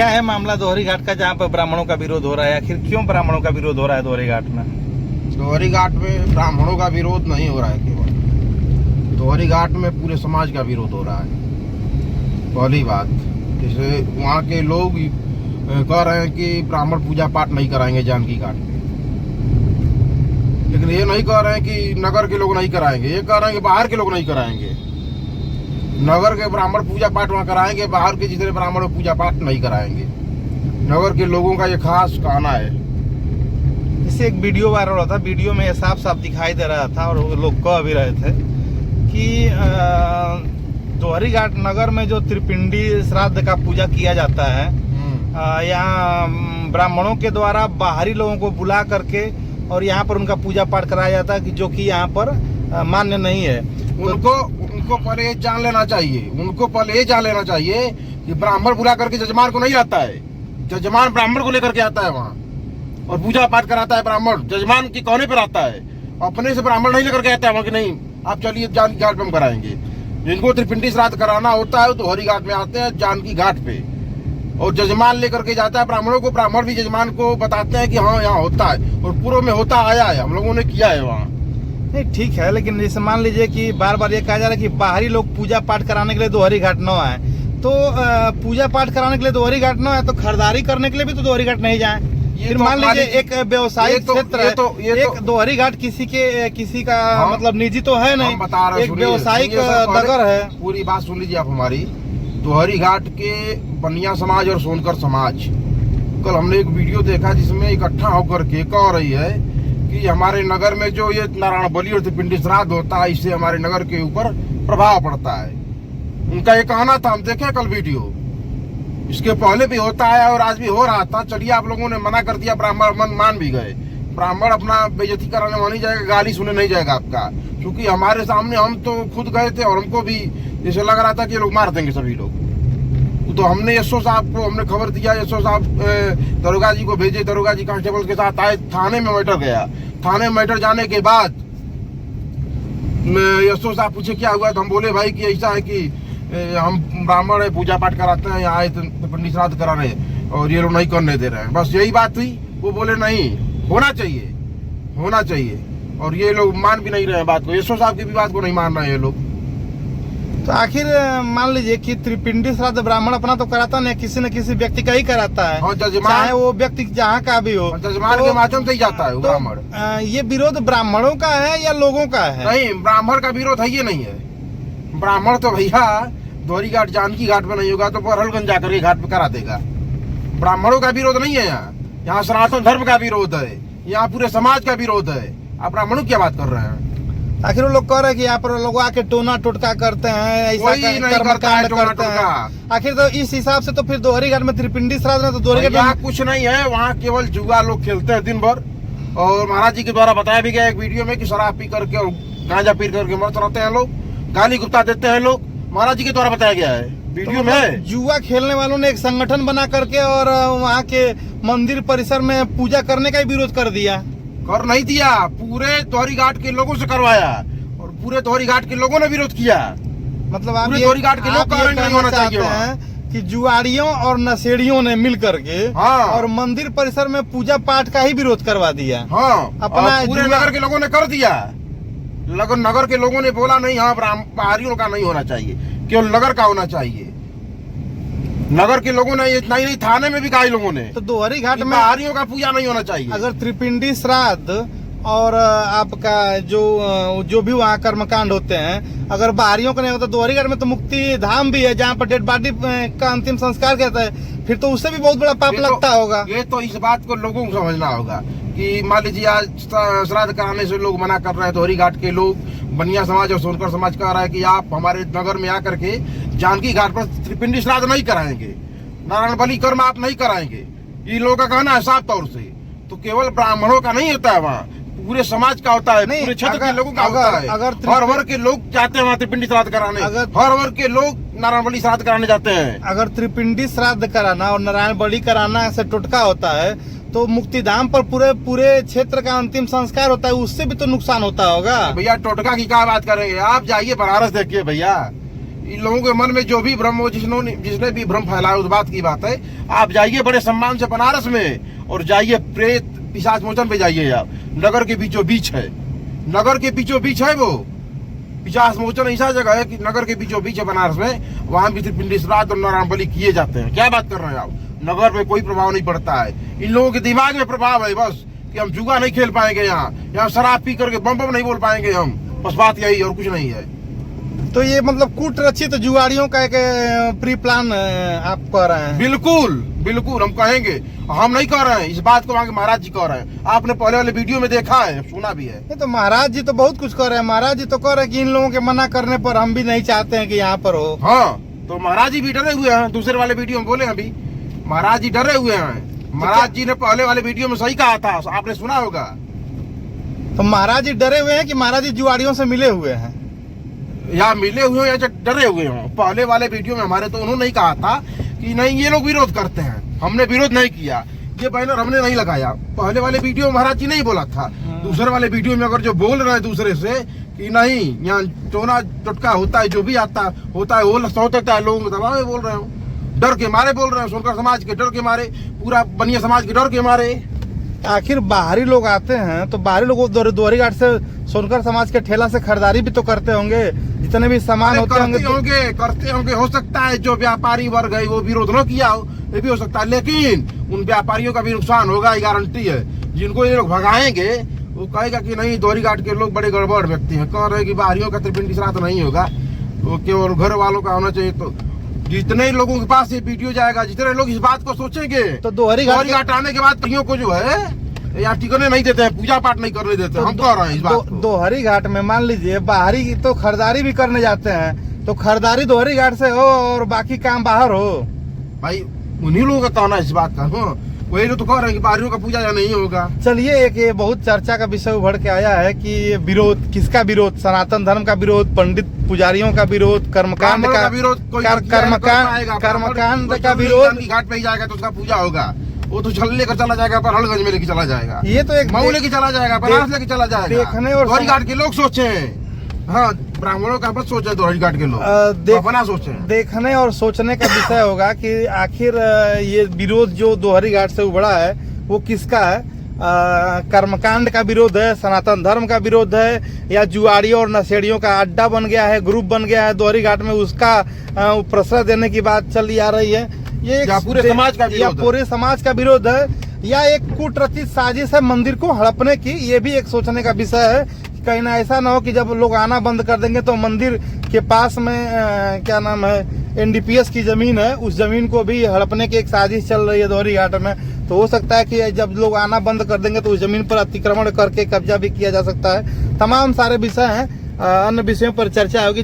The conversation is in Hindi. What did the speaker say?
क्या है मामला दोहरी घाट का जहाँ पर ब्राह्मणों का विरोध हो रहा है? आखिर क्यों ब्राह्मणों का विरोध हो रहा है दोहरी घाट में? दोहरी घाट में ब्राह्मणों का विरोध नहीं हो रहा है, केवल दोहरी घाट में पूरे समाज का विरोध हो रहा है। पहली बात, जैसे वहाँ के लोग कह रहे हैं कि ब्राह्मण पूजा पाठ नहीं कराएंगे जानकी घाट पे, लेकिन ये नहीं कह रहे हैं कि नगर के लोग नहीं कराएंगे, ये कह रहे हैं कि बाहर के लोग नहीं कराएंगे। नगर के ब्राह्मण पूजा पाठ वहाँ कराएंगे, बाहर के जितने ब्राह्मण पूजा पाठ नहीं कराएंगे। नगर के लोगों का ये खास कहना है। इससे एक वीडियो वायरल हुआ था, वीडियो में साफ साफ दिखाई दे रहा था और वो लोग कह भी रहे थे कि दोहरी घाट नगर में जो त्रिपिंडी श्राद्ध का पूजा किया जाता है, यहाँ ब्राह्मणों के द्वारा बाहरी लोगों को बुला करके और यहाँ पर उनका पूजा पाठ कराया जाता है, जो कि यहाँ पर मान्य नहीं है। उनको पहले ये जान लेना चाहिए, कि ब्राह्मण बुला करके जजमान को नहीं लाता है। जजमान ब्राह्मण को लेकर के आता है वहाँ और पूजा पाठ कराता है। ब्राह्मण जजमान के कहने पर आता है, अपने से ब्राह्मण नहीं लेकर के आता है वहाँ कि नहीं आप चलिए जानकी घाट पे हम कराएंगे। जिनको त्रिपिंडी श्राद्ध कराना होता है तो दोहरी घाट में आते हैं जानकी घाट पे, और जजमान लेकर के जाता है ब्राह्मणों को। ब्राह्मण भी जजमान को बताते हैं कि हाँ यहाँ होता है और पूर्व में होता आया है, हम लोगों ने किया है वहाँ। नहीं ठीक है, लेकिन जैसे मान लीजिए कि बार बार ये कहा जा रहा है कि बाहरी लोग पूजा पाठ कराने के लिए दोहरी घाट न आए, तो पूजा पाठ कराने के लिए दोहरी घाट न आए तो खरीदारी करने के लिए भी तो दोहरी घाट नहीं जाए। फिर मान लीजिए एक व्यवसायिक क्षेत्र है, एक दोहरी घाट किसी का मतलब निजी तो है नहीं, एक व्यवसायिक नगर है। पूरी बात सुन लीजिए आप हमारी। दोहरी घाट के बनिया समाज और सोनकर समाज, कल हमने एक वीडियो देखा जिसमें इकट्ठा होकर के कह रही है कि हमारे नगर में जो ये नारायण बलि और त्रिपिंडी श्राद्ध होता है, इससे हमारे नगर के ऊपर प्रभाव पड़ता है। उनका ये कहना था, हम देखे कल वीडियो। इसके पहले भी होता है और आज भी हो रहा था। चलिए आप लोगों ने मना कर दिया, ब्राह्मण मान भी गए। ब्राह्मण अपना बेइज्जती कराने मानी जाएगा, गाली सुने नहीं जाएगा आपका, क्योंकि हमारे सामने हम तो खुद गए थे और हमको भी जैसे लग रहा था कि ये लोग मार देंगे सभी लोग। तो हमने एसओ साहब को हमने खबर दिया, एसओ साहब दरोगा जी को भेजे, दरोगा जी कांस्टेबल के साथ आए, थाने में मैटर गया। थाने में मैटर जाने के बाद एसओ साहब पूछे क्या हुआ, तो हम बोले भाई कि ऐसा है कि हम ब्राह्मण है, पूजा पाठ कराते हैं, यहाँ आए त्रिपिंडी श्राद्ध करा रहे और ये लोग नहीं करने दे रहे हैं। बस यही बात हुई। वो बोले नहीं होना चाहिए, और ये लोग मान भी नहीं रहे हैं बात को। एसओ साहब की भी बात को नहीं मान रहे हैं ये लोग। तो आखिर मान लीजिए कि त्रिपिंडी श्राद्ध ब्राह्मण अपना तो कराता नहीं, किसी न किसी व्यक्ति का ही कराता है। हाँ, चाहे वो व्यक्ति जहाँ का भी हो, जजमान के माध्यम से ही जाता है ब्राह्मण। ये विरोध ब्राह्मणों का है या लोगों का है? नहीं, ब्राह्मण का विरोध है ये नहीं है। ब्राह्मण तो भैया दोहरी घाट जानकी घाट में नहीं होगा तो बरहलगंज जाकर के घाट पे करा देगा। ब्राह्मणों का विरोध नहीं है यहाँ सनातन धर्म का विरोध है, यहाँ पूरे समाज का विरोध है। आप ब्राह्मणों की क्या बात कर रहे हैं? आखिर वो लोग कह रहे हैं कि यहाँ पर लोग आके टोना टोटका करते हैं, ऐसा कर्मकांड करते हैं। आखिर तो इस हिसाब से तो फिर दोहरी घाट में त्रिपिंडी श्राद्ध में तो दोहरी घाट यहाँ कुछ नहीं है, वहाँ केवल जुआ लोग खेलते हैं दिन भर। और महाराज जी के द्वारा बताया भी गया एक वीडियो में कि शराब पी करके और गांजा पी करके मस्त रहते हैं लोग, गाली गुप्ता देते हैं लोग। महाराज जी के द्वारा बताया गया है वीडियो में। जुआ खेलने वालों ने एक संगठन बना करके और वहाँ के मंदिर परिसर में पूजा करने का ही विरोध कर दिया। कर नहीं दिया, पूरे दोहरी घाट के लोगों से करवाया और पूरे दोहरी घाट के लोगों ने विरोध किया। मतलब आप दोहरी घाट के लोग नहीं होना चाहिए कि जुआरियों और नशेड़ियों ने मिल करके और मंदिर परिसर में पूजा पाठ का ही विरोध करवा दिया। हाँ, अपना पूरे नगर के लोगों ने कर दिया। नगर के लोगों ने बोला नहीं, हाँ बाहरियों का नहीं होना चाहिए, केवल नगर का होना चाहिए। नगर के लोगों ने इतना ही नहीं, थाने में भी कहा लोगों ने तो दोहरी घाट में बाहरियों का पूजा नहीं होना चाहिए। अगर त्रिपिंडी श्राद्ध और आपका जो भी वहाँ कर्मकांड होते हैं, अगर बाहरियों का नहीं होता, दोहरी घाट में तो मुक्ति धाम भी है जहाँ पर डेड बॉडी का अंतिम संस्कार कहता है, फिर तो उससे भी बहुत बड़ा पाप लगता होगा। ये तो इस बात को लोगों को समझना होगा कि मान लीजिए आज श्राद्ध कराने से लोग मना कर रहे हैं। दोहरी घाट के लोग, बनिया समाज और सोनकर समाज कह रहा है कि आप हमारे नगर में आकर के जानकी घाट पर त्रिपिंडी श्राद्ध नहीं कराएंगे, नारायण बलि कर्म आप नहीं कराएंगे। ये लोगों का कहना है साफ तौर से। तो केवल ब्राह्मणों का नहीं होता है वहाँ, पूरे समाज का होता है, पूरे क्षेत्र के लोगों का होता है। हर वर्ग के लोग जाते हैं वहाँ त्रिपिंडी श्राद्ध कराने, हर वर्ग के लोग नारायण बलि श्राद्ध कराने जाते हैं। अगर त्रिपिंडी श्राद्ध कराना और नारायण बलि कराना से टोटका होता है तो मुक्तिधाम पर पूरे क्षेत्र का अंतिम संस्कार होता है, उससे भी तो नुकसान होता होगा। भैया टोटका की क्या बात करेंगे, आप जाइए बनारस देखिए भैया, इन लोगों के मन में जो भी भ्रम हो, जिसने भी भ्रम फैलाया उस बात की बात है। आप जाइए बड़े सम्मान से बनारस में और जाइए प्रेत पिशाच मोचन पे जाइए आप। नगर के बीचों बीच है, नगर के बीचों बीच है वो पिशाच मोचन। ऐसा जगह है कि नगर के बीचों बीच है बनारस में, वहां भी पिंडी श्राद्ध और नारायण बलि किए जाते हैं। क्या बात कर रहे हैं आप? नगर पे कोई प्रभाव नहीं पड़ता है। इन लोगों के दिमाग में प्रभाव है बस कि हम जुआ नहीं खेल पाएंगे, यहाँ शराब पी करके बम बम नहीं बोल पाएंगे हम, बस बात यही और कुछ नहीं है। तो ये मतलब कूट रचित जुआड़ियों का एक प्री प्लान आप कह रहे हैं? बिल्कुल बिल्कुल, हम कहेंगे, हम नहीं कह रहे हैं, इस बात को वहाँ के महाराज जी कह रहे हैं। आपने पहले वाले वीडियो में देखा है, सुना भी है। नहीं तो महाराज जी तो बहुत कुछ कर रहे हैं। महाराज जी तो कह रहे हैं कि इन लोगों के मना करने पर हम भी नहीं चाहते हैं कि यहाँ पर हो। हाँ, तो महाराज जी भी डरे हुए हैं। दूसरे वाले वीडियो में बोले अभी महाराज जी डरे हुए हैं। महाराज जी ने पहले वाले वीडियो में सही कहा था, आपने सुना होगा। तो महाराज जी डरे हुए हैं कि महाराज जी जुआड़ियों से मिले हुए हैं, या मिले हुए या डरे हुए हों? पहले वाले वीडियो में हमारे तो उन्होंने नहीं कहा था कि नहीं ये लोग विरोध करते हैं, हमने विरोध नहीं किया, ये बैनर हमने नहीं लगाया। पहले वाले वीडियो में महाराज जी नहीं बोला था। दूसरे वाले वीडियो में अगर जो बोल रहे हैं दूसरे से कि नहीं यहाँ चोना टुटका होता है, जो भी आता होता है वो सकता है, लोगों के दबाव में बोल रहे हो, डर के मारे बोल रहे हैं, सोनकर समाज के डर के मारे, पूरा बनिया समाज के डर के मारे। आखिर बाहरी लोग आते हैं तो बाहरी लोग दोहरी घाट से सोनकर समाज के ठेला से खरीदारी भी तो करते होंगे, जितने भी सामान होते होंगे। हो सकता है जो व्यापारी वर्ग है वो विरोध न किया हो, ये भी हो सकता है, लेकिन उन व्यापारियों का भी नुकसान होगा, ये गारंटी है। जिनको ये लोग भगाएंगे वो कहेगा कि नहीं दोहरी घाट के लोग बड़े गड़बड़ व्यक्ति हैं, कह रहे हैं कि बाहरियों का त्रिपिंडी श्राद्ध नहीं होगा, वो केवल घर वालों का होना चाहिए। तो जितने लोगों के पास ये वीडियो जाएगा, जितने लोग इस बात को सोचेंगे, तो दोहरी घाट आने के बाद कईयों को जो है या टिकने नहीं देते हैं, पूजा पाठ नहीं करने देते। तो हम कह रहे हैं इस बात को। दोहरी घाट में मान लीजिए बाहरी तो खरीदारी भी करने जाते हैं, तो खरीदारी दोहरी घाट से हो और बाकी काम बाहर हो। भाई उन्हीं लोगों का कहना है इस बात का। हाँ, वही लोग तो कह रहे हैं कि बाहरियों का पूजा या नहीं होगा। चलिए, एक ये बहुत चर्चा का विषय उभर के आया है कि विरोध किसका विरोध? सनातन धर्म का विरोध, पंडित पुजारियों का विरोध, कर्मकांड का विरोध, कर्मकांड का विरोध। घाट पे ही जाएगा तो उसका पूजा होगा, वो तो चल लेकर चला जाएगा, परहलगंज में लेके चला जाएगा, ये तो एक मऊ लेके चला जाएगा, बनारस लेके चला जाएगा। देखने और दोहरी घाट के लोग सोचे हैं, हाँ, ब्राह्मणों का मत सोचे, दोहरी घाट के लोग अपना सोचे। देखने और सोचने का विषय होगा कि आखिर ये विरोध जो दोहरी घाट से उभरा है वो किसका है? कर्मकांड का विरोध है, सनातन धर्म का विरोध है, या जुआड़ियों और नशेड़ियों का अड्डा बन गया है, ग्रुप बन गया है दोहरी घाट में, उसका प्रश्रय देने की बात चली आ रही है? ये पूरे समाज का विरोध, या पूरे समाज का विरोध है, या एक कूटरचित साजिश है मंदिर को हड़पने की? ये भी एक सोचने का विषय है। कहीं ना ऐसा ना हो कि जब लोग आना बंद कर देंगे तो मंदिर के पास में क्या नाम है एनडीपीएस की जमीन है, उस जमीन को भी हड़पने की एक साजिश चल रही है दोहरी घाट में। तो हो सकता है कि जब लोग आना बंद कर देंगे तो उस जमीन पर अतिक्रमण करके कब्जा भी किया जा सकता है। तमाम सारे विषय हैं, अन्य विषयों पर चर्चा होगी।